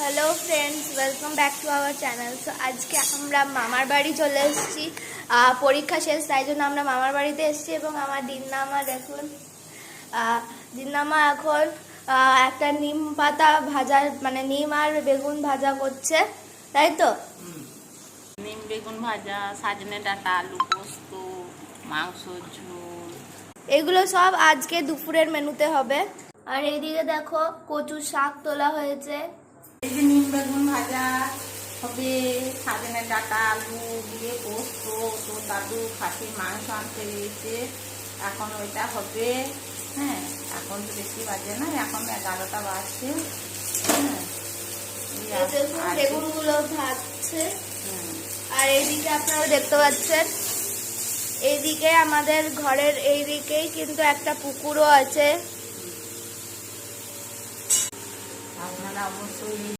Hello friends, welcome back to our channel. So আজকে আমরা মামার বাড়ি চলে এসেছি। পরীক্ষা শেষ, তাই জন্য আমরা মামার বাড়িতে এসেছি। এবং আমার দিননামা দেখুন, দিননামা এখন একটা নিম পাতা ভাজা, মানে নিম আর বেগুন ভাজা করছে, তাই তো? নিম বেগুন ভাজা, সাজনে ডাঁটা, আলু পোস্ত, মাংস ঝোল, এগুলো সব আজকে দুপুরের মেনুতে হবে। আর এইদিকে দেখো কচুর শাক তোলা হয়েছে। এই যে নিম বেগুন ভাজা হবে, সাজনে ডাঁটা আলু দিয়ে পোস্ত, তো দাদু খাসির মাংস আনতে গিয়েছে, এখন ওইটা হবে। হ্যাঁ, এখন তো বেশি বাজে না, এখন 11টা বাজছে। হ্যাঁ, বেগুনগুলো ভাজছে। আর এইদিকে আপনারা দেখতে পাচ্ছেন, এইদিকে আমাদের ঘরের এইদিকেই কিন্তু একটা পুকুরও আছে। আপনারা অবশ্যই